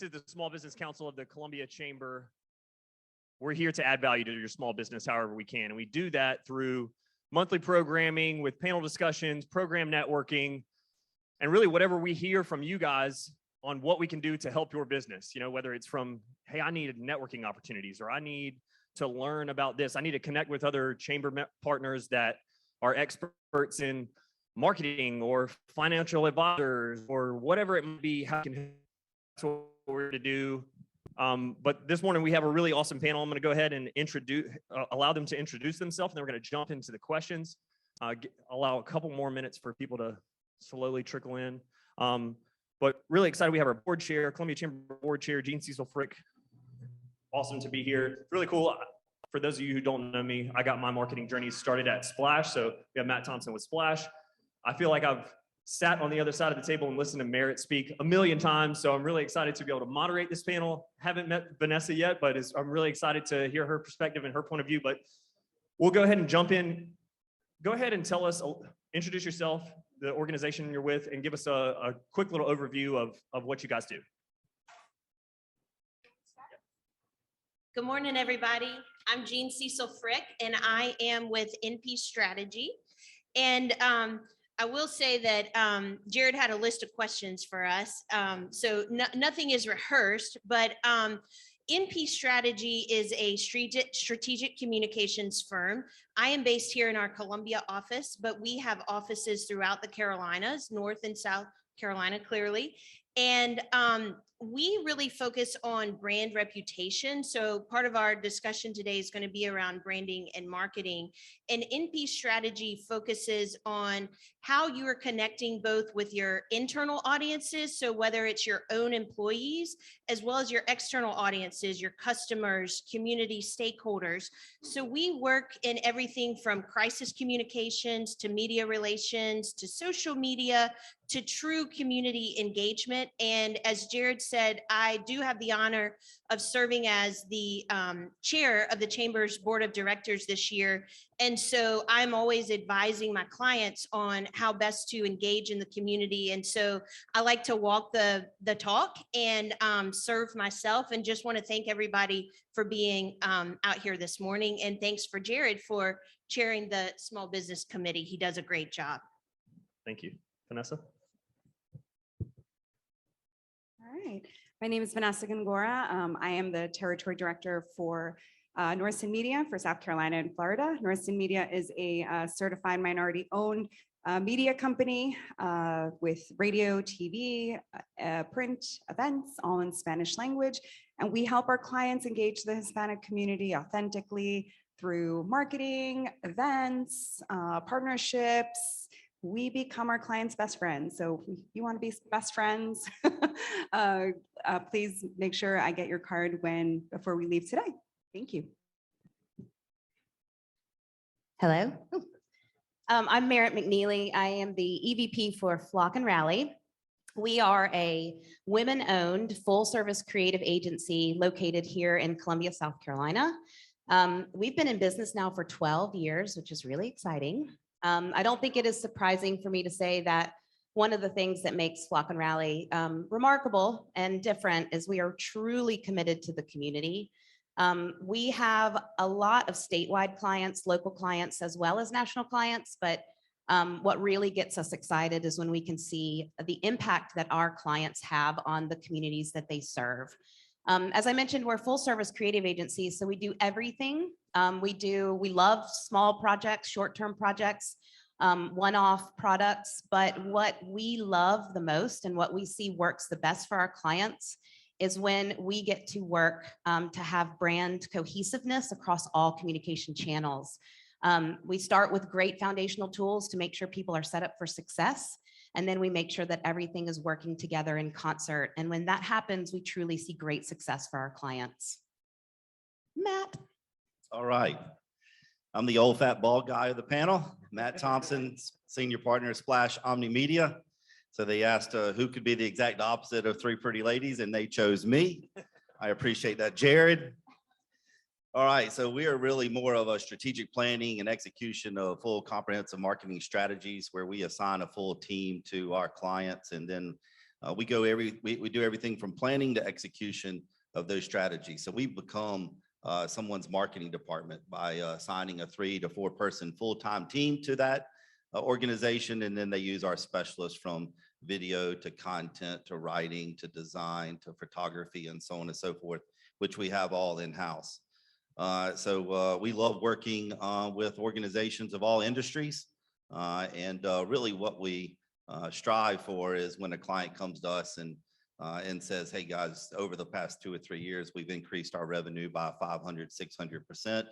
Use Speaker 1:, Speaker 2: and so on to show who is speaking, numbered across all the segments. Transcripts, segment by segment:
Speaker 1: to the Small Business Council of the Columbia Chamber. We're here to add value to your small business however we can. And we do that through monthly programming with panel discussions, program networking, and really whatever we hear from you guys on what we can do to help your business. You know, whether it's from, hey, I need networking opportunities, or I need to learn about this. I need to connect with other chamber partners that are experts in marketing or financial advisors or whatever it might be. How can that's what we're to do. But this morning we have a really awesome panel. I'm going to go ahead and allow them to introduce themselves, and then we're going to jump into the questions. Allow a couple more minutes for people to slowly trickle in. But really excited. We have our board chair, Columbia Chamber board chair, Cecil. Awesome to be here. It's really cool. For those of you who don't know me, I got my marketing journey started at Splash. So we have Matt Thompson with Splash. I feel like I've sat on the other side of the table and listened to Merritt speak a million times. So I'm really excited to be able to moderate this panel. Haven't met Vanessa yet, but I'm really excited to hear her perspective and her point of view. But we'll go ahead and jump in. Go ahead and tell us, introduce yourself, the organization you're with, and give us a quick little overview of what you guys do.
Speaker 2: Good morning, everybody. I'm Cecil, and I am with NP Strategy. And I will say that Jared had a list of questions for us. So nothing is rehearsed, but NP Strategy is a strategic communications firm. I am based here in our Columbia office, but we have offices throughout the Carolinas, North and South Carolina, clearly. And we really focus on brand reputation. So part of our discussion today is going to be around branding and marketing. And NP Strategy focuses on how you are connecting both with your internal audiences, so whether it's your own employees, as well as your external audiences, your customers, community stakeholders. So we work in everything from crisis communications to media relations to social media to true community engagement. And as Jared said, I do have the honor of serving as the chair of the Chamber's Board of Directors this year. And so I'm always advising my clients on how best to engage in the community. And so I like to walk the talk and serve myself, and just want to thank everybody for being out here this morning. And thanks for Jared for chairing the Small Business Committee. He does a great job.
Speaker 1: Thank you. Vanessa?
Speaker 3: All right. My name is Vanessa Gongora. I am the Territory Director for Norsan Media for South Carolina and Florida. Norsan Media is a certified minority-owned media company with radio, TV, print, events, all in Spanish language. And we help our clients engage the Hispanic community authentically through marketing, events, partnerships. We become our clients' best friends. So if you want to be best friends, please make sure I get your card before we leave today. Thank you.
Speaker 4: Hello. I'm Merritt McNeely. I am the EVP for Flock and Rally. We are a women-owned full-service creative agency located here in Columbia, South Carolina. We've been in business now for 12 years, which is really exciting. I don't think it is surprising for me to say that one of the things that makes Flock and Rally remarkable and different is we are truly committed to the community. We have a lot of statewide clients, local clients, as well as national clients, but what really gets us excited is when we can see the impact that our clients have on the communities that they serve. As I mentioned, we're full service creative agencies, so we do everything. We love small projects, short-term projects, one-off products, but what we love the most and what we see works the best for our clients is when we get to work to have brand cohesiveness across all communication channels. We start with great foundational tools to make sure people are set up for success. And then we make sure that everything is working together in concert. And when that happens, we truly see great success for our clients. Matt.
Speaker 5: All right. I'm the old fat bald guy of the panel, Matt Thompson, senior partner at Splash Omnimedia. So they asked who could be the exact opposite of three pretty ladies, and they chose me. I appreciate that, Jared. All right, so we are really more of a strategic planning and execution of full comprehensive marketing strategies where we assign a full team to our clients, and then We do everything from planning to execution of those strategies. So we become someone's marketing department by assigning a 3 to 4 person full-time team to that organization. And then they use our specialists from video to content to writing to design to photography and so on and so forth, which we have all in-house. So we love working with organizations of all industries. And really what we strive for is when a client comes to us and says, hey guys, over the past 2 or 3 years, we've increased our revenue by 500, 600%,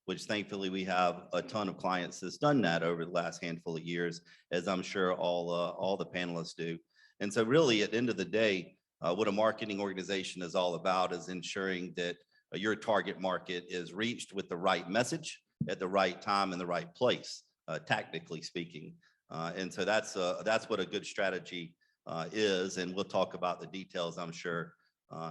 Speaker 5: which thankfully we have a ton of clients that's done that over the last handful of years, as I'm sure all the panelists do. And so really at the end of the day, what a marketing organization is all about is ensuring that your target market is reached with the right message at the right time in the right place, tactically speaking. And so that's what a good strategy is, and we'll talk about the details, I'm sure,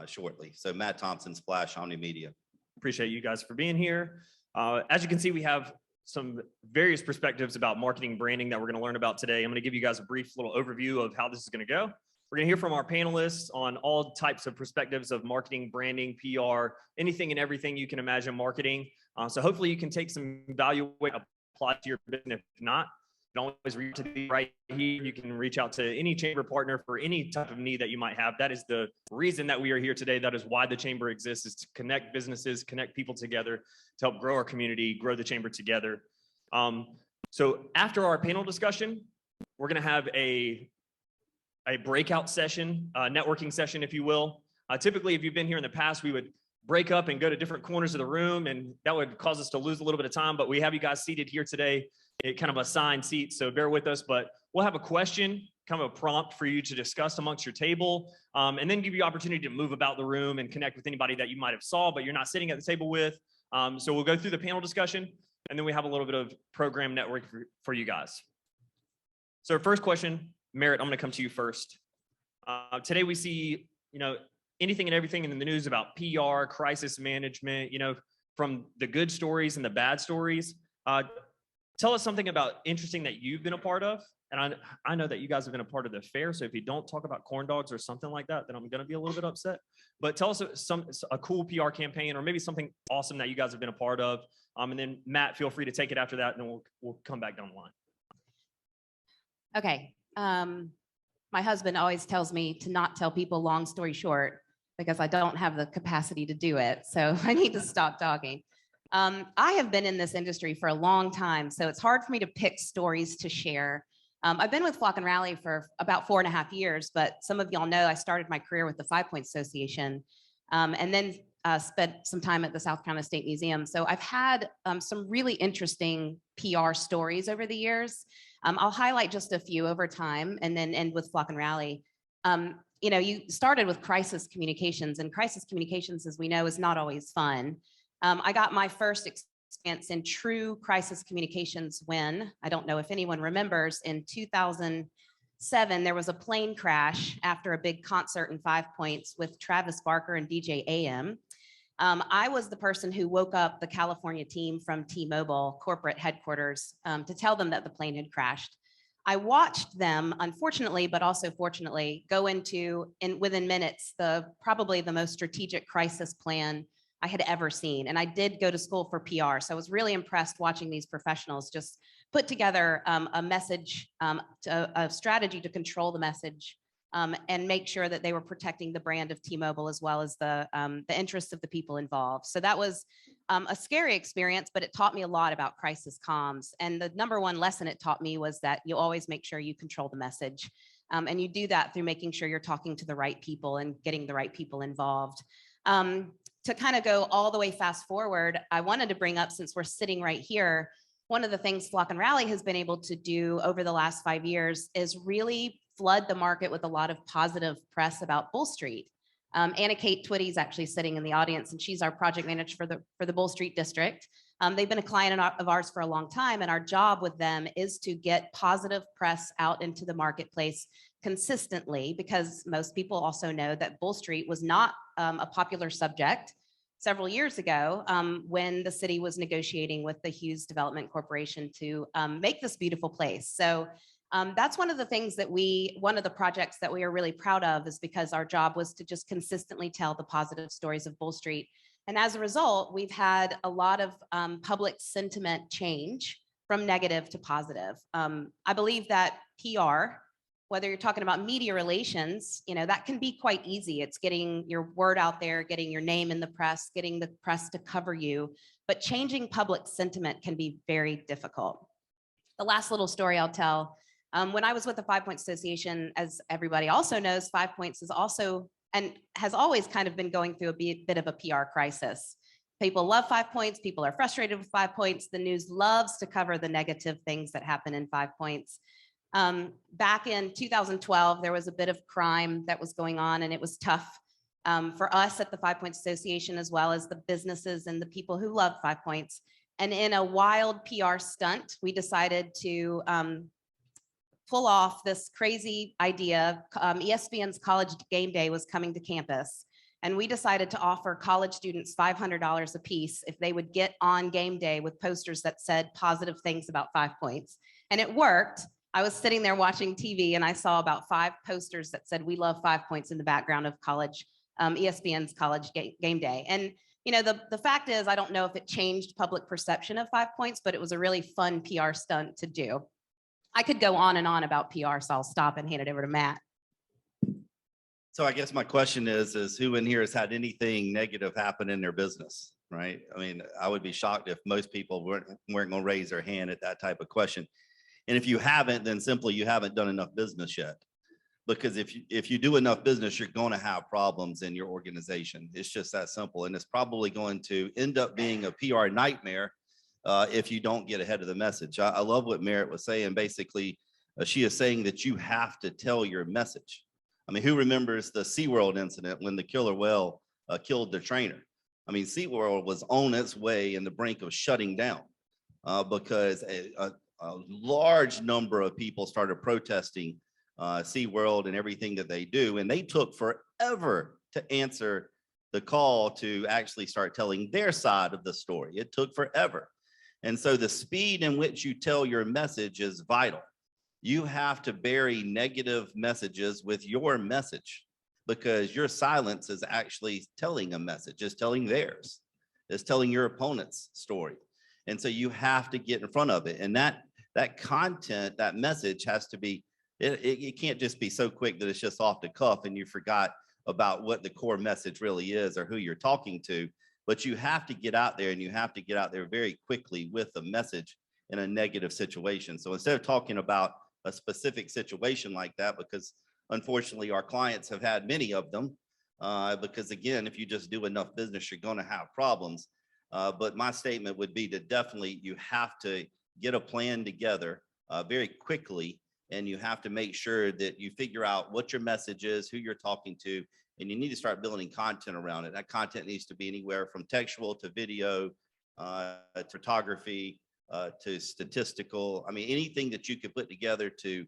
Speaker 5: shortly. So Matt Thompson, Splash Omnimedia.
Speaker 1: Appreciate you guys for being here. As you can see, we have some various perspectives about marketing branding that we're going to learn about today. I'm going to give you guys a brief little overview of how this is going to go. We're going to hear from our panelists on all types of perspectives of marketing, branding, PR, anything and everything you can imagine marketing. So hopefully you can take some value away, apply to your business. If not, you can always reach out to me right here. You can reach out to any chamber partner for any type of need that you might have. That is the reason that we are here today. That is why the chamber exists, is to connect businesses, connect people together to help grow our community, grow the chamber together. So after our panel discussion, we're going to have a breakout session, networking session, if you will. Typically, if you've been here in the past, we would break up and go to different corners of the room, and that would cause us to lose a little bit of time, but we have you guys seated here today, kind of assigned seats, so bear with us, but we'll have a question, kind of a prompt for you to discuss amongst your table, and then give you opportunity to move about the room and connect with anybody that you might have saw, but you're not sitting at the table with. So we'll go through the panel discussion, and then we have a little bit of program network for you guys. So first question, Merritt, I'm going to come to you first. Today we see, anything and everything in the news about PR, crisis management, from the good stories and the bad stories. Tell us something about interesting that you've been a part of. And I know that you guys have been a part of the fair. So if you don't talk about corn dogs or something like that, then I'm going to be a little bit upset. But tell us a cool PR campaign or maybe something awesome that you guys have been a part of. And then Matt, feel free to take it after that, and then we'll come back down the line.
Speaker 4: Okay. My husband always tells me to not tell people long story short because I don't have the capacity to do it. So I need to stop talking. I have been in this industry for a long time, so it's hard for me to pick stories to share. I've been with Flock and Rally for about 4.5 years, but some of y'all know I started my career with the 5 Points Association, and then spent some time at the South Carolina State Museum. So I've had some really interesting PR stories over the years. I'll highlight just a few over time and then end with Flock and Rally. You started with crisis communications, and crisis communications, as we know, is not always fun. I got my first experience in true crisis communications when, I don't know if anyone remembers, in 2007, there was a plane crash after a big concert in 5 Points with Travis Barker and DJ AM. I was the person who woke up the California team from T-Mobile corporate headquarters to tell them that the plane had crashed. I watched them, unfortunately, but also fortunately, go into, within minutes, probably the most strategic crisis plan I had ever seen. And I did go to school for PR. So I was really impressed watching these professionals just put together a message, a strategy to control the message and make sure that they were protecting the brand of T-Mobile as well as the interests of the people involved. So that was a scary experience, but it taught me a lot about crisis comms. And the number one lesson it taught me was that you always make sure you control the message. And you do that through making sure you're talking to the right people and getting the right people involved. To kind of go all the way fast forward, I wanted to bring up, since we're sitting right here, one of the things Flock and Rally has been able to do over the last 5 years is really flood the market with a lot of positive press about Bull Street. Anna Kate Twitty is actually sitting in the audience, and she's our project manager for the Bull Street district. They've been a client of ours for a long time, and our job with them is to get positive press out into the marketplace consistently, because most people also know that Bull Street was not a popular subject several years ago when the city was negotiating with the Hughes Development Corporation to make this beautiful place. So That's one of the things that one of the projects that we are really proud of, is because our job was to just consistently tell the positive stories of Bull Street. And as a result, we've had a lot of public sentiment change from negative to positive. I believe that PR, whether you're talking about media relations, that can be quite easy. It's getting your word out there, getting your name in the press, getting the press to cover you. But changing public sentiment can be very difficult. The last little story I'll tell, when I was with the 5 Points Association, as everybody also knows, 5 Points is also and has always kind of been going through a bit of a PR crisis. People love 5 Points. People are frustrated with 5 Points. The news loves to cover the negative things that happen in 5 Points. Back in 2012, there was a bit of crime that was going on, and it was tough for us at the 5 Points Association, as well as the businesses and the people who love 5 Points. And in a wild PR stunt, we decided to pull off this crazy idea. ESPN's College Game Day was coming to campus, and we decided to offer college students $500 a piece if they would get on game day with posters that said positive things about 5 Points. And it worked. I was sitting there watching TV, and I saw about 5 posters that said, "We love 5 Points," in the background of ESPN's College Game Day. And the fact is, I don't know if it changed public perception of 5 Points, but it was a really fun PR stunt to do. I could go on and on about PR, so I'll stop and hand it over to Matt.
Speaker 5: So I guess my question is who in here has had anything negative happen in their business, right? I mean, I would be shocked if most people weren't going to raise their hand at that type of question. And if you haven't, then simply you haven't done enough business yet. Because if you do enough business, you're going to have problems in your organization. It's just that simple. And it's probably going to end up being a PR nightmare if you don't get ahead of the message. I love what Merritt was saying. Basically, she is saying that you have to tell your message. I mean, who remembers the SeaWorld incident when the killer whale killed the trainer? I mean, SeaWorld was on its way in the brink of shutting down because a large number of people started protesting SeaWorld and everything that they do. And they took forever to answer the call to actually start telling their side of the story. It took forever. And so the speed in which you tell your message is vital. You have to bury negative messages with your message, because your silence is actually telling a message, is telling theirs, is telling your opponent's story. And so you have to get in front of it. And that content, that message has to be, it can't just be so quick that it's just off the cuff and you forgot about what the core message really is or who you're talking to. But you have to get out there, and you have to get out there very quickly with a message in a negative situation. So instead of talking about a specific situation like that, because unfortunately our clients have had many of them, because again, if you just do enough business, you're going to have problems. But my statement would be that definitely you have to get a plan together very quickly, and you have to make sure that you figure out what your message is, who you're talking to, and you need to start building content around it. That content needs to be anywhere from textual to video, to photography, to statistical. I mean, anything that you could put together to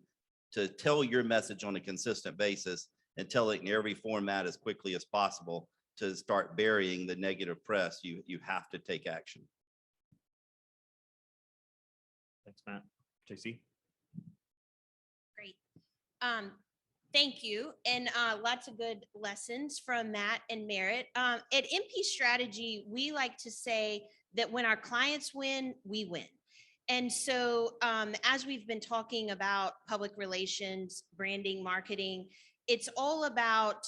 Speaker 5: tell your message on a consistent basis and tell it in every format as quickly as possible to start burying the negative press. You have to take action.
Speaker 1: Thanks, Matt. JC?
Speaker 2: Great. Thank you. And lots of good lessons from Matt and Merritt. At MP Strategy, we like to say that when our clients win, we win. And so as we've been talking about public relations, branding, marketing, it's all about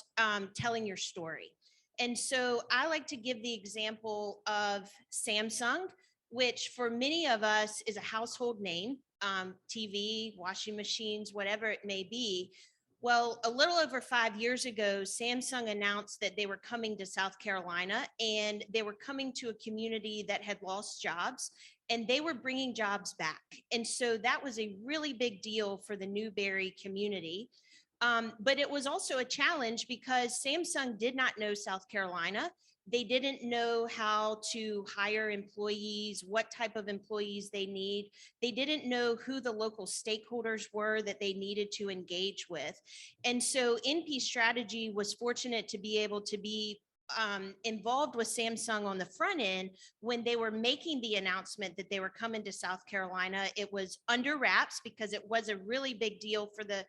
Speaker 2: telling your story. And so I like to give the example of Samsung, which for many of us is a household name, TV, washing machines, whatever it may be. Well, a little over 5 years ago, Samsung announced that they were coming to South Carolina, and they were coming to a community that had lost jobs, and they were bringing jobs back. And so that was a really big deal for the Newberry community. But it was also a challenge because Samsung did not know South Carolina. They didn't know how to hire employees, what type of employees they need. They didn't know who the local stakeholders were that they needed to engage with. And so NP Strategy was fortunate to be able to be involved with Samsung on the front end. When they were making the announcement that they were coming to South Carolina, it was under wraps because it was a really big deal for the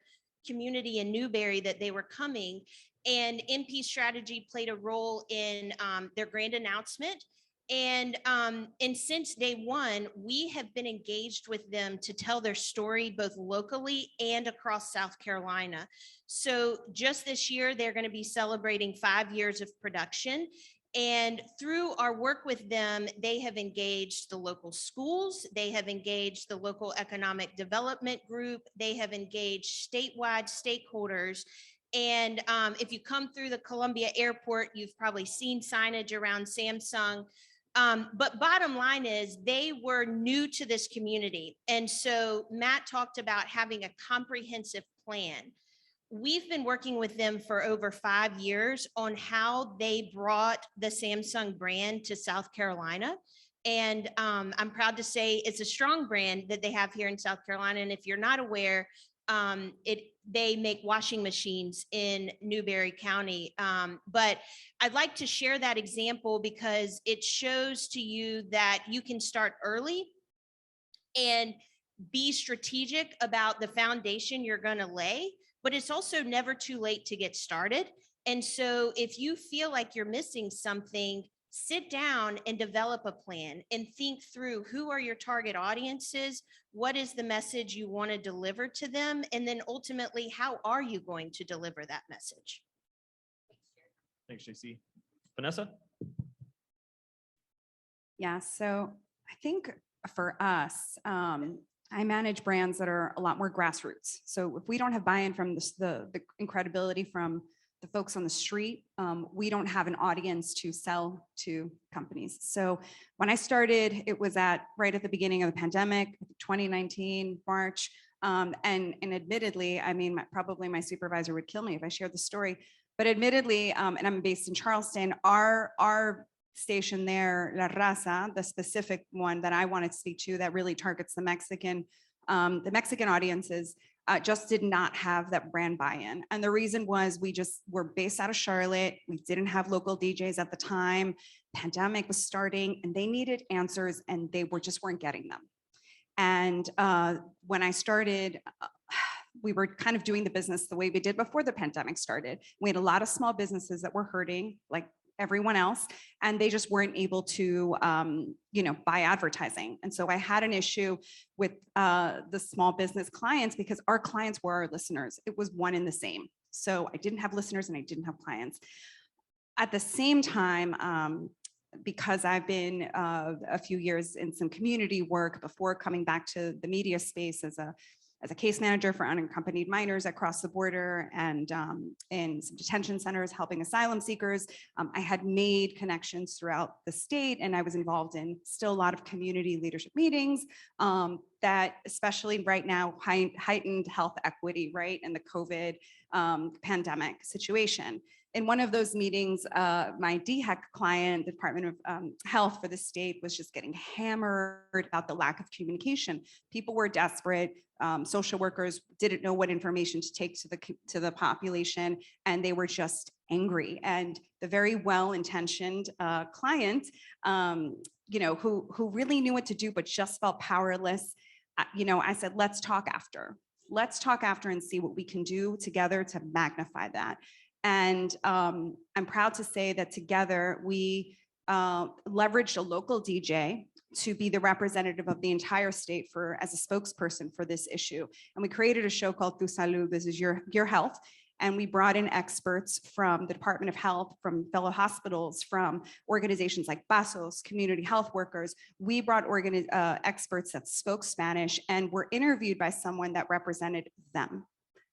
Speaker 2: community in Newberry that they were coming. And NP Strategy played a role in their grand announcement. And since day one, we have been engaged with them to tell their story both locally and across South Carolina. So just this year, they're going to be celebrating 5 years of production. And through our work with them, they have engaged the local schools, they have engaged the local economic development group, they have engaged statewide stakeholders. And if you come through the Columbia Airport, you've probably seen signage around Samsung. But bottom line is they were new to this community. And so Matt talked about having a comprehensive plan. We've been working with them for over 5 years on how they brought the Samsung brand to South Carolina. And I'm proud to say it's a strong brand that they have here in South Carolina. And if you're not aware, they make washing machines in Newberry County. But I'd like to share that example because it shows to you that you can start early and be strategic about the foundation you're going to lay, but it's also never too late to get started. And so if you feel like you're missing something, sit down and develop a plan and think through who are your target audiences, what is the message you want to deliver to them, and then ultimately, how are you going to deliver that message?
Speaker 1: Thanks, JC. Vanessa?
Speaker 3: Yeah, so I think for us, I manage brands that are a lot more grassroots. So if we don't have buy-in from the incredibility from the folks on the street, we don't have an audience to sell to companies. So when I started, it was right at the beginning of the pandemic, 2019, March. And admittedly, I mean, probably my supervisor would kill me if I shared the story, but admittedly, and I'm based in Charleston, our station there, La Raza, the specific one that I wanted to speak to that really targets the Mexican audiences, just did not have that brand buy-in. And the reason was we just were based out of Charlotte. We didn't have local DJs at the time. Pandemic was starting and they needed answers and they weren't getting them. And when I started, we were kind of doing the business the way we did before the pandemic started. We had a lot of small businesses that were hurting, like everyone else, and they just weren't able to, buy advertising. And so I had an issue with the small business clients because our clients were our listeners. It was one and the same. So I didn't have listeners and I didn't have clients. At the same time, because I've been a few years in some community work before coming back to the media space as a case manager for unaccompanied minors across the border and in some detention centers helping asylum seekers. I had made connections throughout the state and I was involved in still a lot of community leadership meetings that especially right now heightened health equity, right, and the COVID pandemic situation. In one of those meetings, my DHEC client, the Department of Health for the state, was just getting hammered about the lack of communication. People were desperate. Social workers didn't know what information to take to the population, and they were just angry. And the very well-intentioned client, who really knew what to do but just felt powerless, I said, let's talk after. Let's talk after and see what we can do together to magnify that. And I'm proud to say that together we leveraged a local DJ to be the representative of the entire state as a spokesperson for this issue. And we created a show called Tu Salud, this is your health. And we brought in experts from the Department of Health, from fellow hospitals, from organizations like Pasos, community health workers. We brought experts that spoke Spanish and were interviewed by someone that represented them.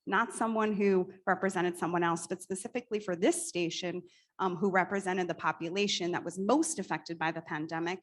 Speaker 3: Not someone who represented someone else, but specifically for this station, who represented the population that was most affected by the pandemic.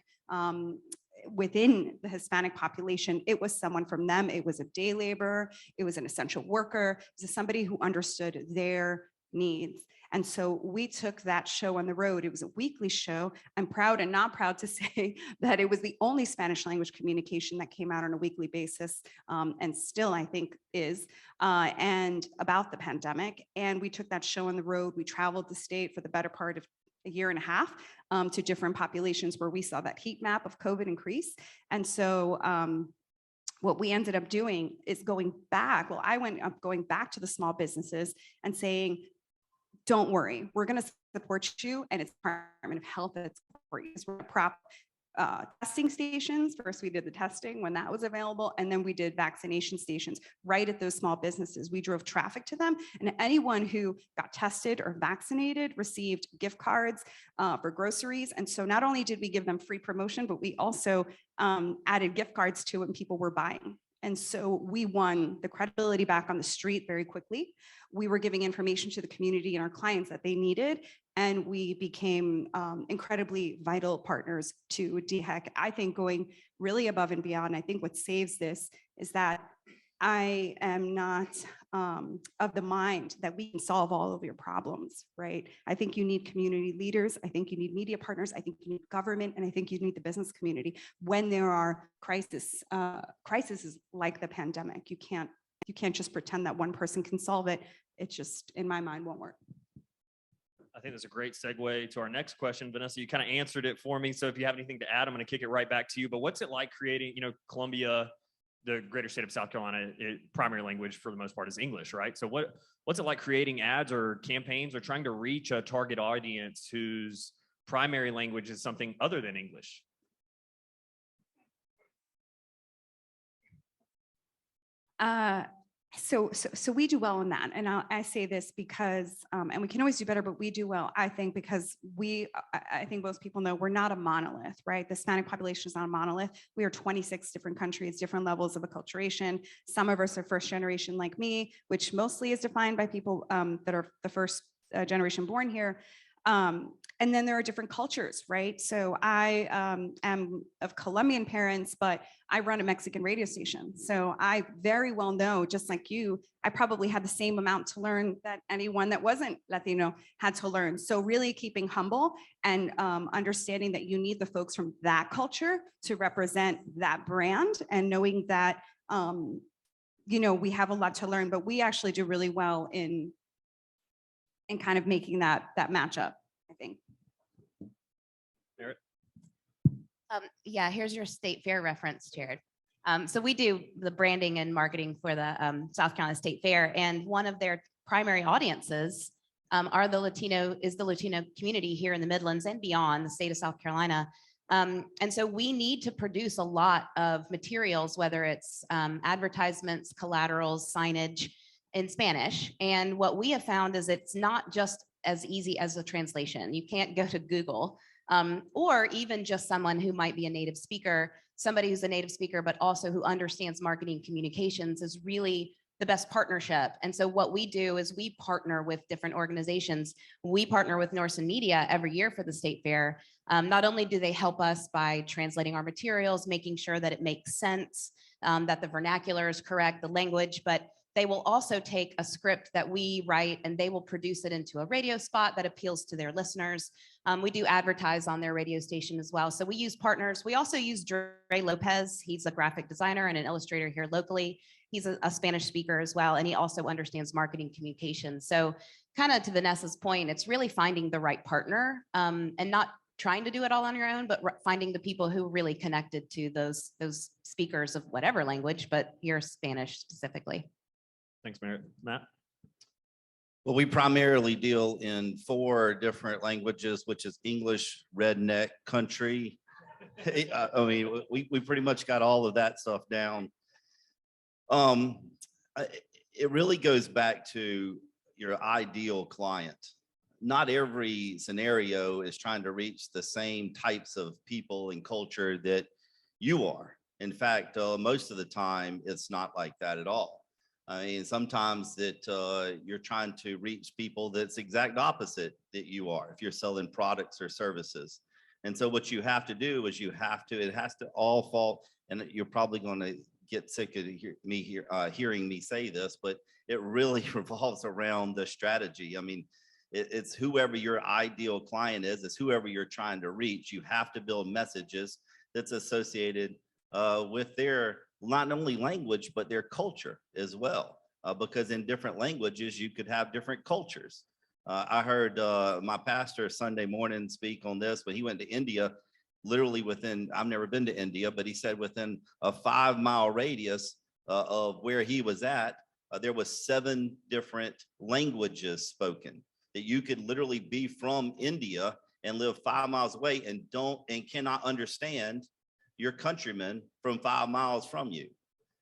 Speaker 3: Within the Hispanic population, it was someone from them. It was a day laborer. It was an essential worker. It was somebody who understood their needs. And so we took that show on the road. It was a weekly show. I'm proud and not proud to say that it was the only Spanish language communication that came out on a weekly basis, and still I think is, and about the pandemic. And we took that show on the road. We traveled the state for the better part of a year and a half to different populations where we saw that heat map of COVID increase. And so what we ended up doing is going back. Well, I went up going back to the small businesses and saying, don't worry, we're going to support you. And it's Department of Health that's for you. We're prop testing stations. First, we did the testing when that was available, and then we did vaccination stations right at those small businesses. We drove traffic to them, and anyone who got tested or vaccinated received gift cards for groceries. And so not only did we give them free promotion, but we also added gift cards to when people were buying. And so we won the credibility back on the street very quickly. We were giving information to the community and our clients that they needed, and we became incredibly vital partners to DHEC. I think going really above and beyond. I think what saves this is that I am not of the mind that we can solve all of your problems, right? I think you need community leaders. I think you need media partners. I think you need government, and I think you need the business community when there are crises like the pandemic. You can't just pretend that one person can solve it. It just, in my mind, won't work.
Speaker 1: I think that's a great segue to our next question. Vanessa, you kind of answered it for me. So if you have anything to add, I'm going to kick it right back to you. But what's it like creating, Columbia, the greater state of South Carolina, primary language for the most part is English, right? So what's it like creating ads or campaigns or trying to reach a target audience whose primary language is something other than English?
Speaker 3: So we do well in that. And I say this because, and we can always do better, but we do well, I think, because I think most people know we're not a monolith, right? The Hispanic population is not a monolith. We are 26 different countries, different levels of acculturation. Some of us are first generation like me, which mostly is defined by people that are the first generation born here. And then there are different cultures, right? So I am of Colombian parents, but I run a Mexican radio station. So I very well know, just like you, I probably had the same amount to learn that anyone that wasn't Latino had to learn. So really keeping humble and understanding that you need the folks from that culture to represent that brand, and knowing that, we have a lot to learn, but we actually do really well in kind of making that match up, I think.
Speaker 1: Merritt?
Speaker 4: Yeah, here's your state fair reference, Jared. So we do the branding and marketing for the South Carolina State Fair, and one of their primary audiences is the Latino community here in the Midlands and beyond the state of South Carolina. And so we need to produce a lot of materials, whether it's advertisements, collaterals, signage in Spanish. And what we have found is it's not just as easy as a translation. You can't go to Google or even just someone who might be a native speaker. Somebody who's a native speaker, but also who understands marketing communications is really the best partnership. And so what we do is we partner with different organizations. We partner with Norsan Media every year for the State Fair. Not only do they help us by translating our materials, making sure that it makes sense, that the vernacular is correct, the language, but they will also take a script that we write and they will produce it into a radio spot that appeals to their listeners. We do advertise on their radio station as well. So we use partners. We also use Dre Lopez. He's a graphic designer and an illustrator here locally. He's a Spanish speaker as well, and he also understands marketing communications. So kind of to Vanessa's point, it's really finding the right partner and not trying to do it all on your own, but finding the people who really connected to those speakers of whatever language, but here Spanish specifically.
Speaker 1: Thanks, Merritt. Matt?
Speaker 5: Well, we primarily deal in 4 different languages, which is English, redneck, country. I mean, we pretty much got all of that stuff down. It really goes back to your ideal client. Not every scenario is trying to reach the same types of people and culture that you are. In fact, most of the time, it's not like that at all. I mean, sometimes that you're trying to reach people that's exact opposite that you are if you're selling products or services. And so what you have to do is it has to all fall, and you're probably going to get sick of hearing me say this, but it really revolves around the strategy. I mean, it's whoever your ideal client is, it's whoever you're trying to reach. You have to build messages that's associated with their not only language, but their culture as well. Because in different languages, you could have different cultures. I heard my pastor Sunday morning speak on this when he went to India, literally within, I've never been to India, but he said within a 5-mile radius of where he was at, there was 7 different languages spoken, that you could literally be from India and live 5 miles away and cannot understand your countrymen from 5 miles from you.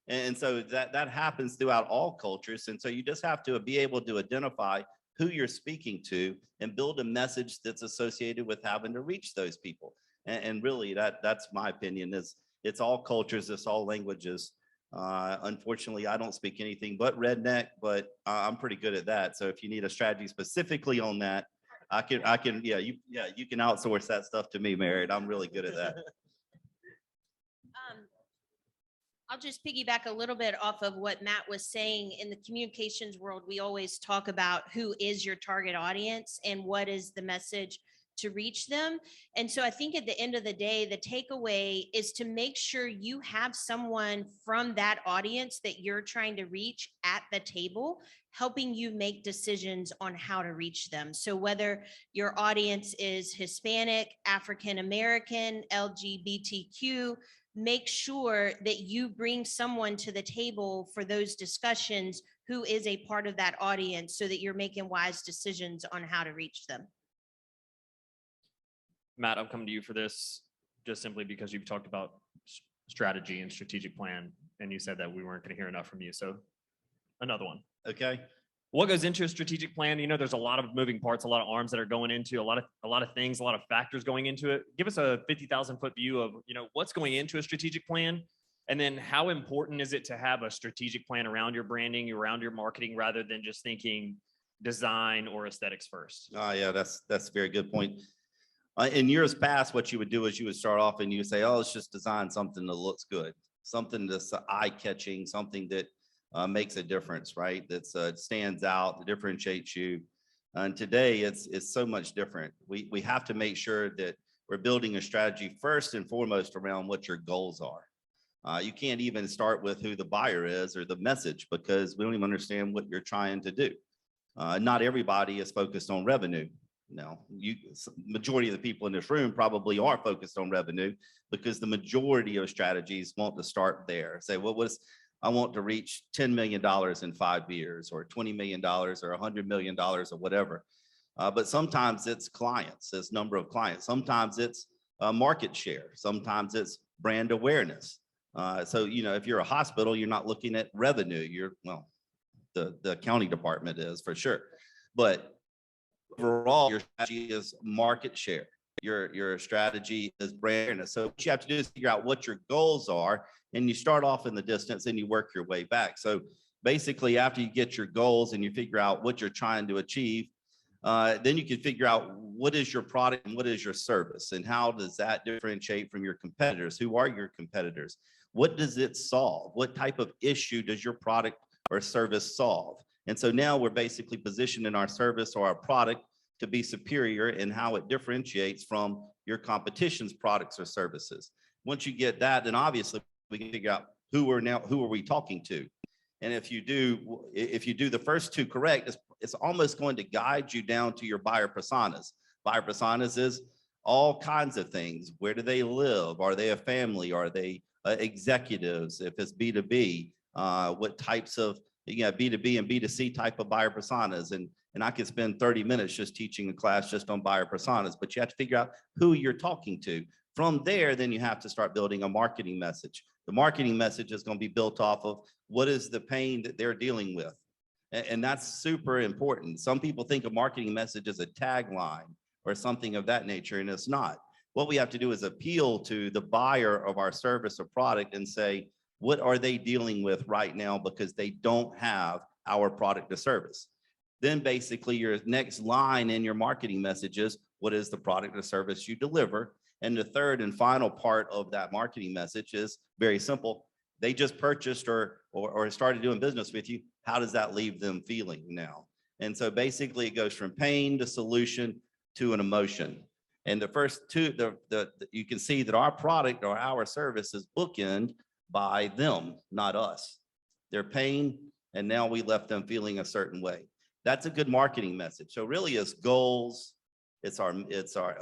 Speaker 5: And so that happens throughout all cultures. And so you just have to be able to identify who you're speaking to and build a message that's associated with having to reach those people. And really that's my opinion, is it's all cultures, it's all languages. Unfortunately, I don't speak anything but redneck, but I'm pretty good at that. So if you need a strategy specifically on that, I can, you can outsource that stuff to me, Merritt. I'm really good at that.
Speaker 2: I'll just piggyback a little bit off of what Matt was saying. In the communications world, we always talk about who is your target audience and what is the message to reach them. And so I think at the end of the day, the takeaway is to make sure you have someone from that audience that you're trying to reach at the table, helping you make decisions on how to reach them. So whether your audience is Hispanic, African American, LGBTQ, make sure that you bring someone to the table for those discussions who is a part of that audience, so that you're making wise decisions on how to reach them.
Speaker 1: Matt, I'm coming to you for this just simply because you've talked about strategy and strategic plan, and you said that we weren't going to hear enough from you. So another one.
Speaker 5: Okay.
Speaker 1: What goes into a strategic plan? You know, there's a lot of moving parts, a lot of arms that are going into a lot of things, a lot of factors going into it. Give us a 50,000-foot view of, what's going into a strategic plan, and then how important is it to have a strategic plan around your branding, around your marketing, rather than just thinking design or aesthetics first?
Speaker 5: Oh yeah, that's a very good point. In years past, what you would do is you would start off and you would say, oh, let's just design something that looks good, something that's eye-catching, something that makes a difference, right? That's stands out, that differentiates you. And today it's so much different. We have to make sure that we're building a strategy first and foremost around what your goals are. You can't even start with who the buyer is or the message, because we don't even understand what you're trying to do. Not everybody is focused on revenue. Now, majority of the people in this room probably are focused on revenue, because the majority of strategies want to start there. Say, I want to reach $10 million in 5 years, or $20 million, or $100 million, or whatever. But sometimes it's clients, it's number of clients. Sometimes it's market share. Sometimes it's brand awareness. So, if you're a hospital, you're not looking at revenue. The accounting department is for sure. But overall, your strategy is market share. Your strategy is brand awareness. So what you have to do is figure out what your goals are, and you start off in the distance and you work your way back. So basically, after you get your goals and you figure out what you're trying to achieve, then you can figure out what is your product and what is your service, and how does that differentiate from your competitors? Who are your competitors? What does it solve? What type of issue does your product or service solve? And so now we're basically positioning our service or our product to be superior in how it differentiates from your competition's products or services. Once you get that, then obviously we can figure out who are we talking to? And if you do the first two correct, it's almost going to guide you down to your buyer personas. Buyer personas is all kinds of things. Where do they live? Are they a family? Are they executives? If it's B2B, what types of B2B and B2C type of buyer personas. And I could spend 30 minutes just teaching a class just on buyer personas, but you have to figure out who you're talking to. From there, then you have to start building a marketing message. The marketing message is going to be built off of what is the pain that they're dealing with. And that's super important. Some people think a marketing message is a tagline or something of that nature, and it's not. What we have to do is appeal to the buyer of our service or product and say, what are they dealing with right now, because they don't have our product or service. Then basically your next line in your marketing message is, what is the product or service you deliver? And the third and final part of that marketing message is very simple. They just purchased or started doing business with you. How does that leave them feeling now? And so basically it goes from pain to solution to an emotion. And the first two, you can see that our product or our service is bookend by them, not us. Their pain, and now we left them feeling a certain way. That's a good marketing message. So really it's goals. It's our,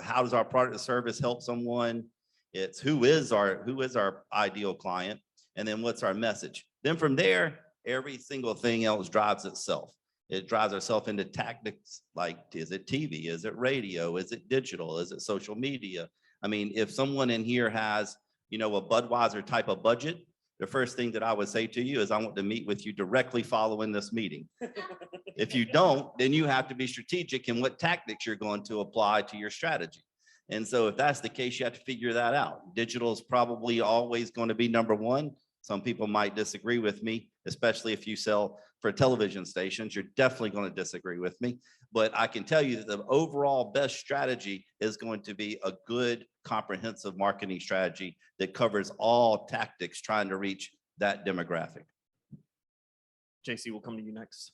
Speaker 5: how does our product or service help someone? It's who is our ideal client? And then what's our message? Then from there, every single thing else drives itself. It drives itself into tactics like, is it TV? Is it radio? Is it digital? Is it social media? I mean, if someone in here has, a Budweiser type of budget, the first thing that I would say to you is I want to meet with you directly following this meeting. If you don't, then you have to be strategic in what tactics you're going to apply to your strategy. And so if that's the case, you have to figure that out. Digital is probably always going to be number one. Some people might disagree with me, especially if you sell for television stations. You're definitely going to disagree with me. But I can tell you that the overall best strategy is going to be a good comprehensive marketing strategy that covers all tactics trying to reach that demographic.
Speaker 1: JC, we'll come to you next.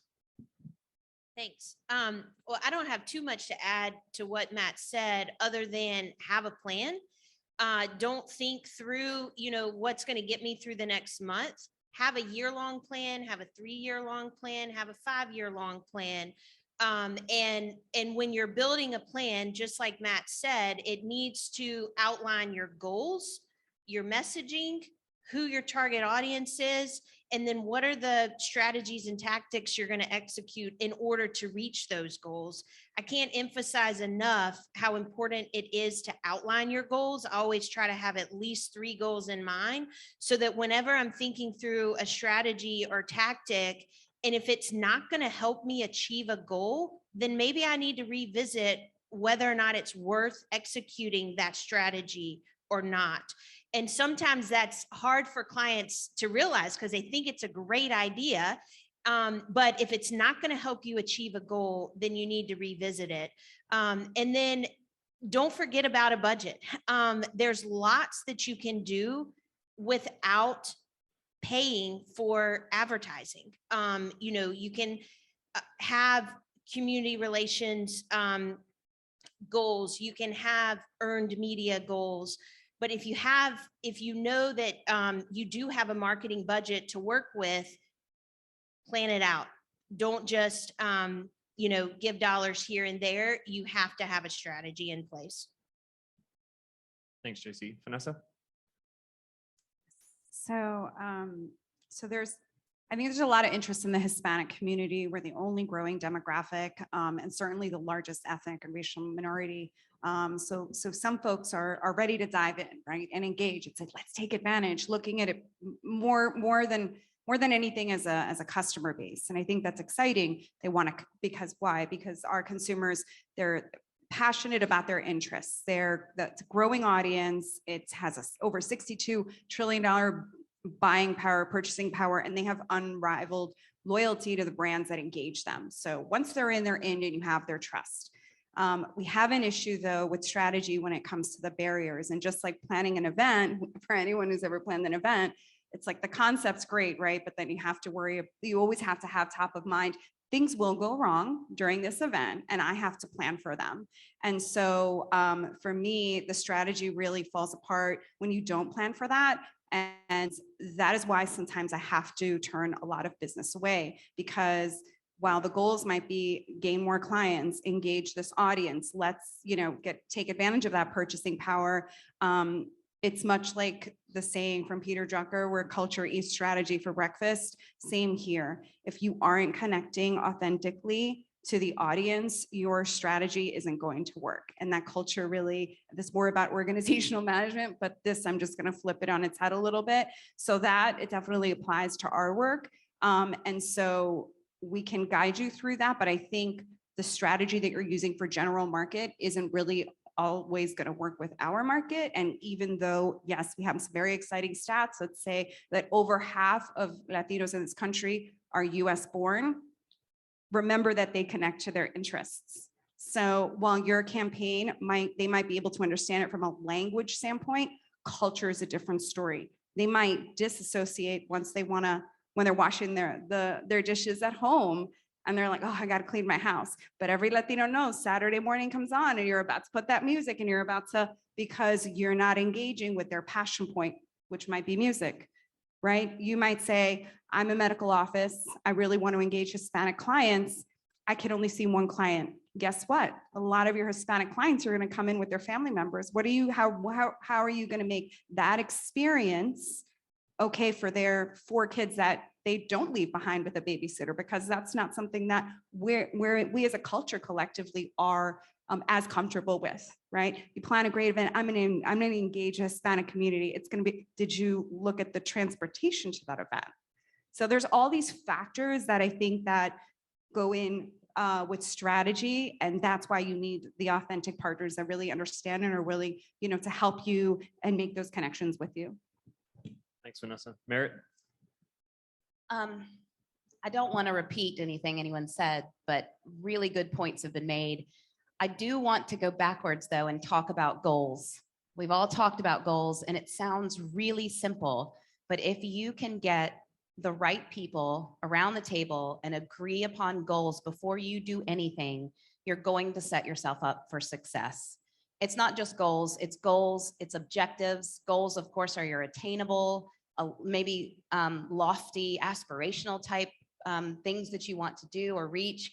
Speaker 2: Thanks. Well, I don't have too much to add to what Matt said, other than have a plan. Don't think through, what's going to get me through the next month. Have a year-long plan, have a 3-year-long plan, have a 5-year-long plan. And when you're building a plan, just like Matt said, it needs to outline your goals, your messaging, who your target audience is, and then what are the strategies and tactics you're going to execute in order to reach those goals. I can't emphasize enough how important it is to outline your goals. I always try to have at least 3 goals in mind, so that whenever I'm thinking through a strategy or tactic, and if it's not going to help me achieve a goal, then maybe I need to revisit whether or not it's worth executing that strategy or not. And sometimes that's hard for clients to realize because they think it's a great idea. But if it's not going to help you achieve a goal, then you need to revisit it. And then don't forget about a budget. There's lots that you can do without paying for advertising. You can have community relations goals. You can have earned media goals. But if you know that you do have a marketing budget to work with, plan it out. Don't just, give dollars here and there. You have to have a strategy in place.
Speaker 1: Thanks, JC. Vanessa?
Speaker 3: So, I think there's a lot of interest in the Hispanic community. We're the only growing demographic, and certainly the largest ethnic and racial minority. So some folks are ready to dive in, right, and engage. It's like, let's take advantage, looking at it more than anything as a customer base. And I think that's exciting. They want to, because why? Because our consumers, they're passionate about their interests. That's a growing audience. It has over $62 trillion buying power, purchasing power, and they have unrivaled loyalty to the brands that engage them. So once they're in, and you have their trust. We have an issue though with strategy when it comes to the barriers, and just like planning an event, for anyone who's ever planned an event, it's like the concept's great, right? But then you always have to have top of mind, things will go wrong during this event and I have to plan for them. And so for me, the strategy really falls apart when you don't plan for that. And that is why sometimes I have to turn a lot of business away, because while the goals might be gain more clients, engage this audience, let's, take advantage of that purchasing power. It's much like the saying from Peter Drucker, where culture eats strategy for breakfast. Same here. If you aren't connecting authentically to the audience, your strategy isn't going to work. And that culture really, this more about organizational management, but this, I'm just going to flip it on its head a little bit. So that it definitely applies to our work. And so we can guide you through that. But I think the strategy that you're using for general market isn't really always going to work with our market. And even though, yes, we have some very exciting stats, let's say that over half of Latinos in this country are US born, remember that they connect to their interests. So while your campaign they might be able to understand it from a language standpoint, culture is a different story. They might disassociate when they're washing their dishes at home, and they're like, oh, I got to clean my house. But every Latino knows Saturday morning comes on and you're about to put that music and because you're not engaging with their passion point, which might be music, right? You might say, I'm a medical office. I really want to engage Hispanic clients. I can only see one client. Guess what? A lot of your Hispanic clients are going to come in with their family members. How are you going to make that experience okay for their 4 kids that they don't leave behind with a babysitter? Because that's not something that we as a culture collectively are as comfortable with, right? You plan a great event. I'm going to engage a Hispanic community. It's going to be, did you look at the transportation to that event? So there's all these factors that I think that go in with strategy, and that's why you need the authentic partners that really understand and are willing, to help you and make those connections with you.
Speaker 1: Thanks, Vanessa. Merritt?
Speaker 4: I don't want to repeat anything anyone said, but really good points have been made. I do want to go backwards though and talk about goals. We've all talked about goals and it sounds really simple, but if you can get the right people around the table and agree upon goals before you do anything, you're going to set yourself up for success. It's not just goals, it's objectives. Goals, of course, are your attainable, maybe lofty, aspirational type things that you want to do or reach.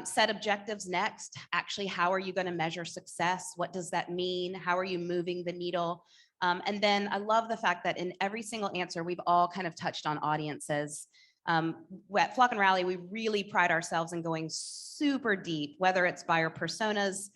Speaker 4: Set objectives next. Actually, how are you going to measure success? What does that mean? How are you moving the needle? And then I love the fact that in every single answer, we've all kind of touched on audiences. At Flock and Rally, we really pride ourselves in going super deep, whether it's buyer personas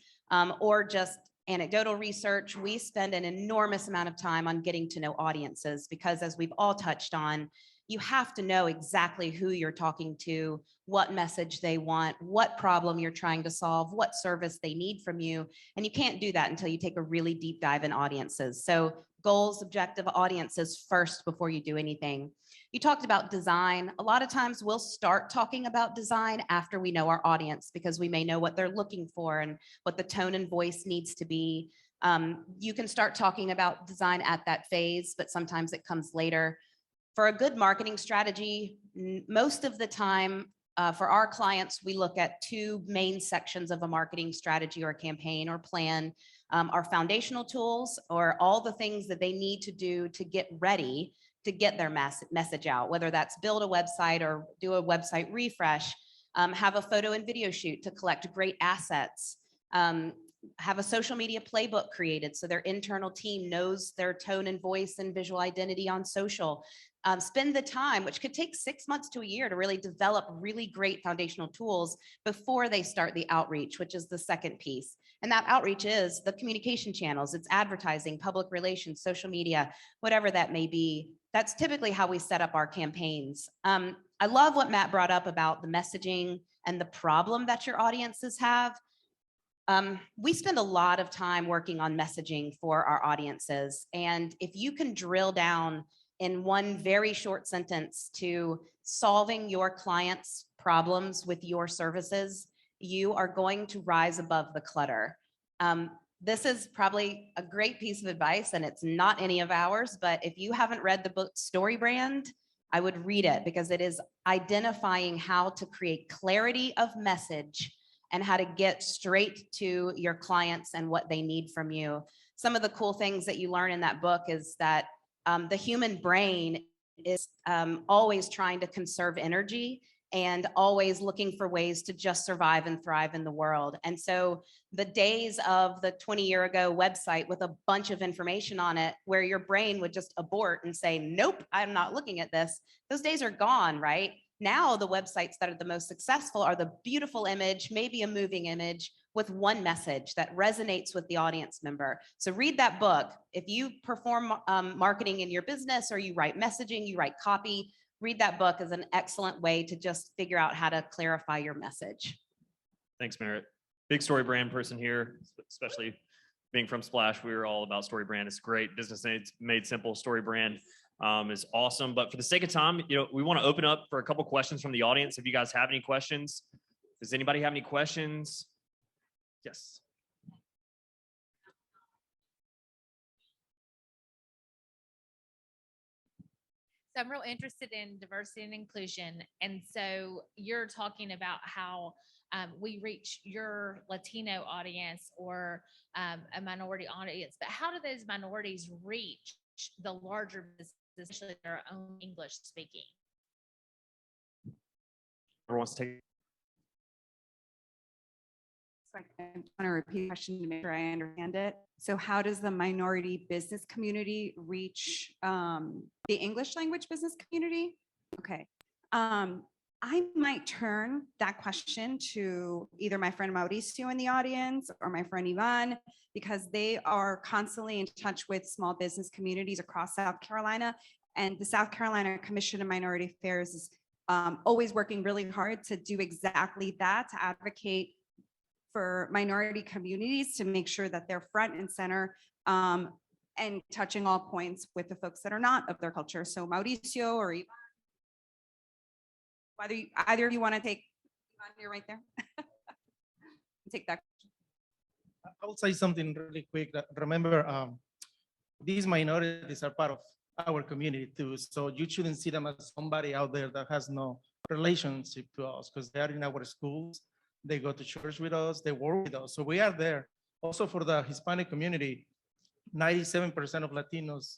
Speaker 4: or just anecdotal research. We spend an enormous amount of time on getting to know audiences because, as we've all touched on, you have to know exactly who you're talking to, what message they want, what problem you're trying to solve, what service they need from you. And you can't do that until you take a really deep dive in audiences. So goals, objective, audiences first before you do anything. You talked about design. A lot of times we'll start talking about design after we know our audience because we may know what they're looking for and what the tone and voice needs to be. You can start talking about design at that phase, but sometimes it comes later. For a good marketing strategy, most of the time for our clients, we look at 2 main sections of a marketing strategy or campaign or plan. Our foundational tools, or all the things that they need to do to get ready to get their message out, whether that's build a website or do a website refresh, have a photo and video shoot to collect great assets, have a social media playbook created so their internal team knows their tone and voice and visual identity on social. Spend the time, which could take 6 months to a year, to really develop really great foundational tools before they start the outreach, which is the second piece. And that outreach is the communication channels. It's advertising, public relations, social media, whatever that may be. That's typically how we set up our campaigns. I love what Matt brought up about the messaging and the problem that your audiences have. We spend a lot of time working on messaging for our audiences. And if you can drill down in one very short sentence to solving your clients' problems with your services, you are going to rise above the clutter. This is probably a great piece of advice, and it's not any of ours, but if you haven't read the book Story Brand, I would read it because it is identifying how to create clarity of message and how to get straight to your clients and what they need from you. Some of the cool things that you learn in that book is that the human brain is always trying to conserve energy and always looking for ways to just survive and thrive in the world. And so the days of the 20-year ago website with a bunch of information on it, where your brain would just abort and say, nope, I'm not looking at this, those days are gone, right? Now the websites that are the most successful are the beautiful image, maybe a moving image, with one message that resonates with the audience member. So read that book. If you perform marketing in your business, or you write messaging, you write copy, read that book as an excellent way to just figure out how to clarify your message.
Speaker 1: Thanks, Merritt. Big Story Brand person here, especially being from Splash. We were all about Story Brand. It's great. Business made simple. Story Brand is awesome. But for the sake of time, we want to open up for a couple questions from the audience. If you guys have any questions, does anybody have any questions? Yes.
Speaker 6: So I'm real interested in diversity and inclusion. And so you're talking about how we reach your Latino audience or a minority audience, but how do those minorities reach the larger business, especially their own English speaking?
Speaker 1: Everyone wants to take
Speaker 3: So I want to repeat the question to make sure I understand it. So how does the minority business community reach the English language business community? Okay. I might turn that question to either my friend Mauricio in the audience or my friend Ivan, because they are constantly in touch with small business communities across South Carolina. And the South Carolina Commission on Minority Affairs is always working really hard to do exactly that, to advocate for minority communities, to make sure that they're front and center and touching all points with the folks that are not of their culture. So Mauricio or Ivan, either of you want to take, Ivan, you're right there. Take that.
Speaker 7: I will say something really quick. Remember, these minorities are part of our community too. So you shouldn't see them as somebody out there that has no relationship to us, because they are in our schools. They go to church with us. They work with us. So we are there. Also for the Hispanic community, 97% of Latinos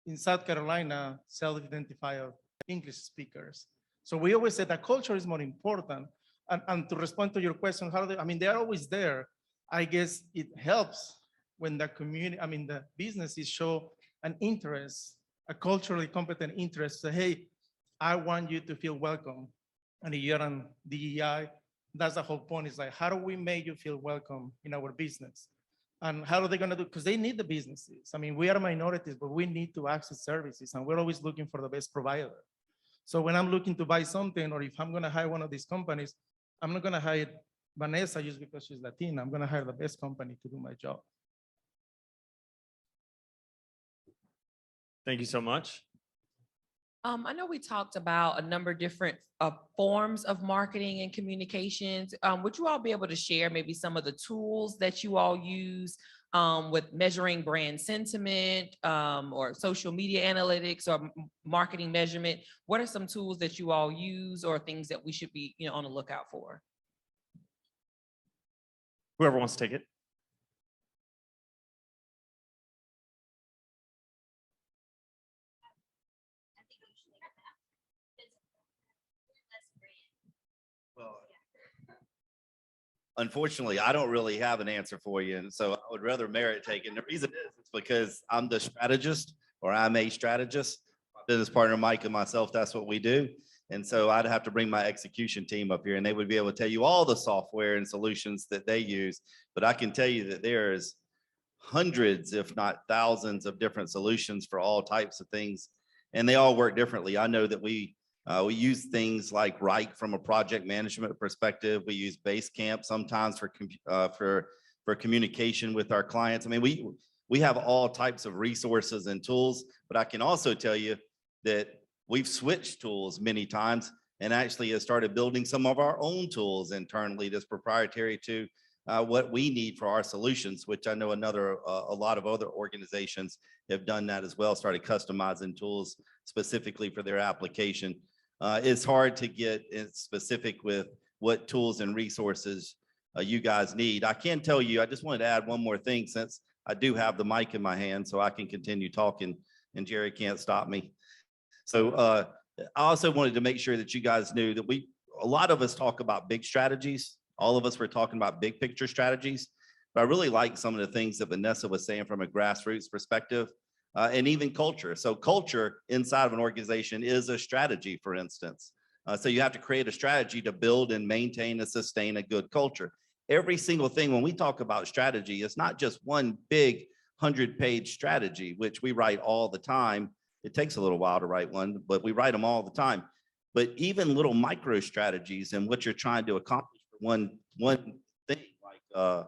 Speaker 7: in South Carolina self-identify as English speakers. So we always say that culture is more important. And to respond to your question, they are always there. I guess it helps when the community, the businesses show an interest, a culturally competent interest. Say, hey, I want you to feel welcome. And if you're on DEI, that's the whole point. Is like, how do we make you feel welcome in our business? And how are they going to do? Because they need the businesses. We are minorities, but we need to access services, and we're always looking for the best provider. So when I'm looking to buy something, or if I'm going to hire one of these companies, I'm not going to hire Vanessa just because she's Latina. I'm going to hire the best company to do my job.
Speaker 1: Thank you so much.
Speaker 8: I know we talked about a number of different forms of marketing and communications. Would you all be able to share maybe some of the tools that you all use with measuring brand sentiment or social media analytics or marketing measurement? What are some tools that you all use or things that we should be on the lookout for?
Speaker 1: Whoever wants to take it.
Speaker 5: Well, unfortunately, I don't really have an answer for you. And so I would rather Merritt take it. And the reason is because I'm the strategist, or I'm a strategist. My business partner, Mike, and myself, that's what we do. And so I'd have to bring my execution team up here, and they would be able to tell you all the software and solutions that they use. But I can tell you that there is hundreds, if not thousands, of different solutions for all types of things, and they all work differently. I know that we use things like Write from a project management perspective. We use Basecamp sometimes for communication with our clients. We have all types of resources and tools, but I can also tell you that we've switched tools many times and actually have started building some of our own tools internally that's proprietary to what we need for our solutions, which I know a lot of other organizations have done that as well, started customizing tools specifically for their application. It's hard to get specific with what tools and resources you guys need. I can tell you, I just wanted to add one more thing, since I do have the mic in my hand, so I can continue talking and Jerry can't stop me. So I also wanted to make sure that you guys knew that a lot of us talk about big strategies. All of us were talking about big picture strategies, but I really like some of the things that Vanessa was saying from a grassroots perspective. And even culture. So culture inside of an organization is a strategy, for instance. So you have to create a strategy to build and maintain and sustain a good culture. Every single thing, when we talk about strategy, it's not just one big 100-page strategy, which we write all the time. It takes a little while to write one, but we write them all the time. But even little micro strategies and what you're trying to accomplish for one thing, like I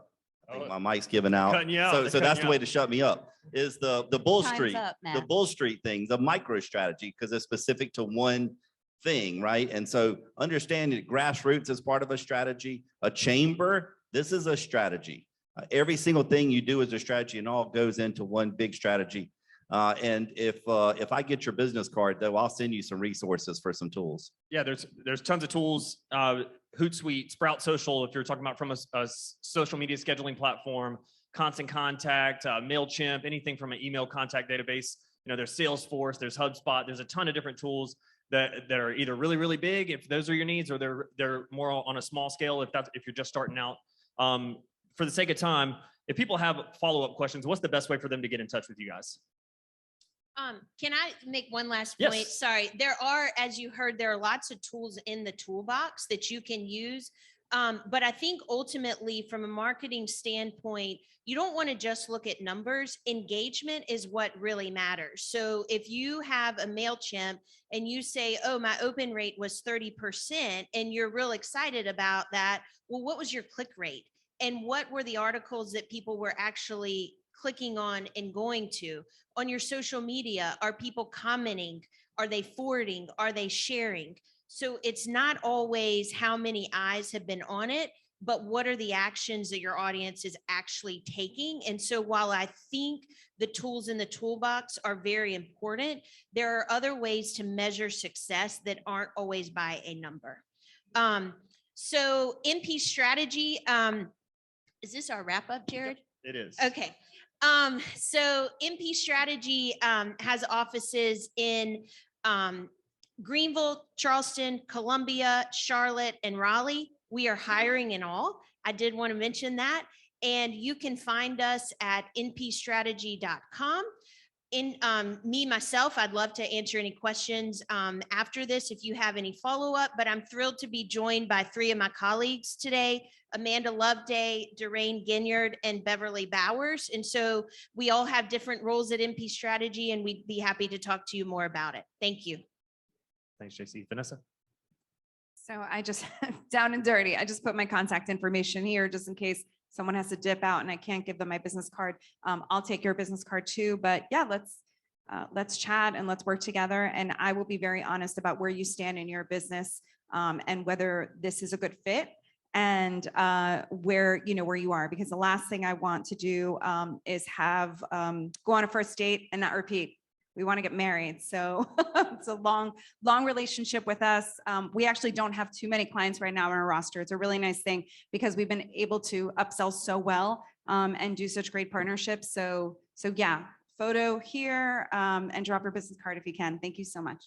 Speaker 5: think my mic's giving out. So that's the way to shut me up, is the Bull Street, the Bull Street thing, the micro strategy, because it's specific to one thing, right? And so understanding that grassroots is part of a strategy, a chamber, this is a strategy. Every single thing you do is a strategy, and all goes into one big strategy. And if I get your business card, though, I'll send you some resources for some tools.
Speaker 1: Yeah, there's tons of tools. Hootsuite, Sprout Social, if you're talking about from a social media scheduling platform, Constant Contact, MailChimp, anything from an email contact database. There's Salesforce, there's HubSpot. There's a ton of different tools that are either really, really big, if those are your needs, or they're more on a small scale if you're just starting out. for the sake of time, if people have follow-up questions, what's the best way for them to get in touch with you guys?
Speaker 2: Can I make one last
Speaker 1: Yes.
Speaker 2: point? Sorry, there are, as you heard, there are lots of tools in the toolbox that you can use. But I think ultimately, from a marketing standpoint, you don't want to just look at numbers. Engagement is what really matters. So if you have a MailChimp and you say, oh, my open rate was 30%, and you're real excited about that, well, what was your click rate? And what were the articles that people were actually clicking on and going to? On your social media, are people commenting? Are they forwarding? Are they sharing? So it's not always how many eyes have been on it, but what are the actions that your audience is actually taking? And so while I think the tools in the toolbox are very important, there are other ways to measure success that aren't always by a number. So NP strategy, is this our wrap up, Jared?
Speaker 1: It is.
Speaker 2: Okay. So NP strategy has offices in Greenville, Charleston, Columbia, Charlotte, and Raleigh. We are hiring in all. I did want to mention that. And you can find us at npstrategy.com. Myself, I'd love to answer any questions after this if you have any follow-up, but I'm thrilled to be joined by three of my colleagues today, Amanda Loveday, Doreen Ginyard, and Beverly Bowers. And so we all have different roles at NP Strategy, and we'd be happy to talk to you more about it. Thank you.
Speaker 1: Thanks, JC. Vanessa?
Speaker 3: So I just, down and dirty, I just put my contact information here just in case someone has to dip out and I can't give them my business card. I'll take your business card too, but yeah, let's chat and let's work together. And I will be very honest about where you stand in your business and whether this is a good fit and where you are, because the last thing I want to do is have go on a first date and not repeat. We want to get married. So it's a long relationship with us. We actually don't have too many clients right now on our roster. It's a really nice thing because we've been able to upsell so well and do such great partnerships. So yeah, photo here and drop your business card if you can. Thank you so much.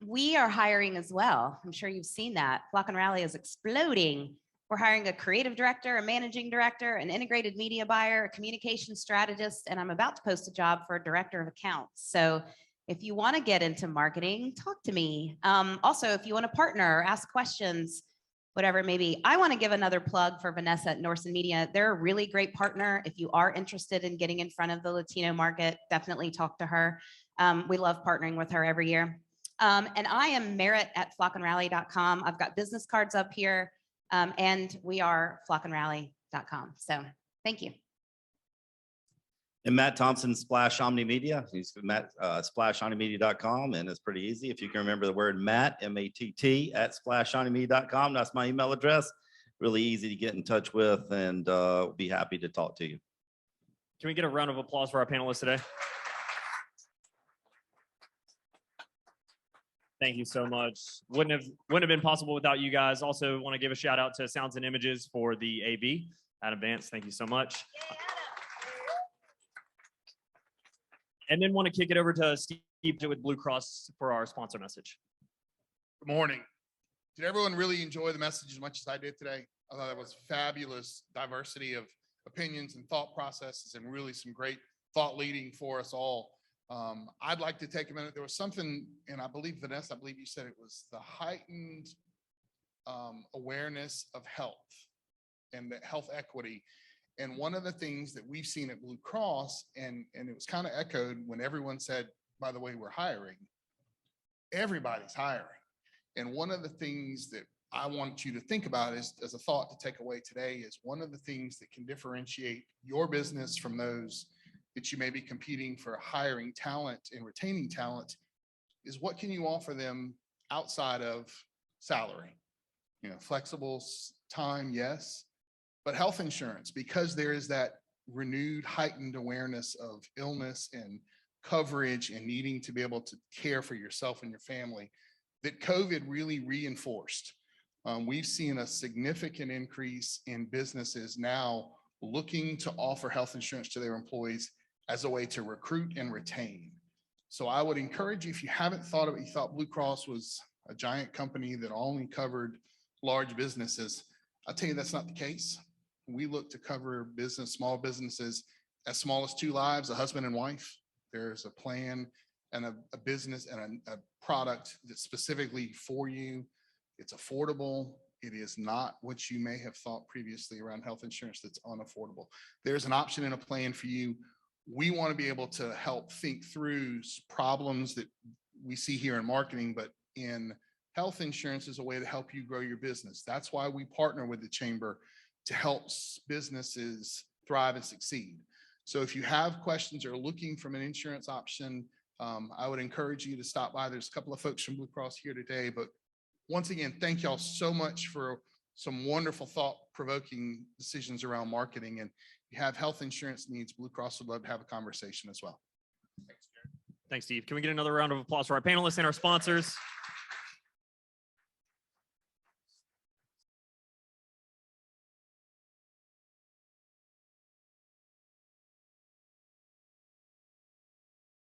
Speaker 4: We are hiring as well. I'm sure you've seen that. Flock and Rally is exploding. We're hiring a creative director, a managing director, an integrated media buyer, a communication strategist, and I'm about to post a job for a director of accounts. So if you want to get into marketing, talk to me. Also, if you want to partner, ask questions, whatever it may be. I want to give another plug for Vanessa at Norsan Media. They're a really great partner. If you are interested in getting in front of the Latino market, definitely talk to her. We love partnering with her every year. And I am Merritt at flockandrally.com. I've got business cards up here. And we are flockandrally.com. So thank you.
Speaker 5: And Matt Thompson, Splash Omnimedia. He's Matt, splashomnimedia.com, and it's pretty easy. If you can remember the word Matt, M-A-T-T, at splashomnimedia.com. That's my email address. Really easy to get in touch with, and be happy to talk to you.
Speaker 1: Can we get a round of applause for our panelists today? Thank you so much. Wouldn't have been possible without you guys. Also want to give a shout out to Sounds and Images for the AV. Adam Vance, thank you so much. And then want to kick it over to Steve with Blue Cross for our sponsor message.
Speaker 9: Good morning. Did everyone really enjoy the message as much as I did today? I thought it was fabulous diversity of opinions and thought processes and really some great thought leading for us all. I'd like to take a minute. There was something, and I believe, Vanessa, I believe you said it was the heightened awareness of health and the health equity. And one of the things that we've seen at Blue Cross, and it was kind of echoed when everyone said, by the way, we're hiring. Everybody's hiring. And one of the things that I want you to think about is, as a thought to take away today, is one of the things that can differentiate your business from those that you may be competing for hiring talent and retaining talent is what can you offer them outside of salary? Flexible time, yes, but health insurance, because there is that renewed heightened awareness of illness and coverage and needing to be able to care for yourself and your family that COVID really reinforced. We've seen a significant increase in businesses now looking to offer health insurance to their employees as a way to recruit and retain. So I would encourage you, if you haven't thought of it, you thought Blue Cross was a giant company that only covered large businesses, I'll tell you, that's not the case. We look to cover business, small businesses, as small as 2 lives, a husband and wife. There's a plan and a business and a product that's specifically for you. It's affordable. It is not what you may have thought previously around health insurance that's unaffordable. There's an option and a plan for you. We want to be able to help think through problems that we see here in marketing, but in health insurance is a way to help you grow your business. That's why we partner with the chamber to help businesses thrive and succeed. So if you have questions or are looking from an insurance option, I would encourage you to stop by. There's a couple of folks from Blue Cross here today, but once again, thank y'all so much for some wonderful thought-provoking decisions around marketing. And if you have health insurance needs, Blue Cross would love to have a conversation as well.
Speaker 1: Thanks, Steve. Can we get another round of applause for our panelists and our sponsors?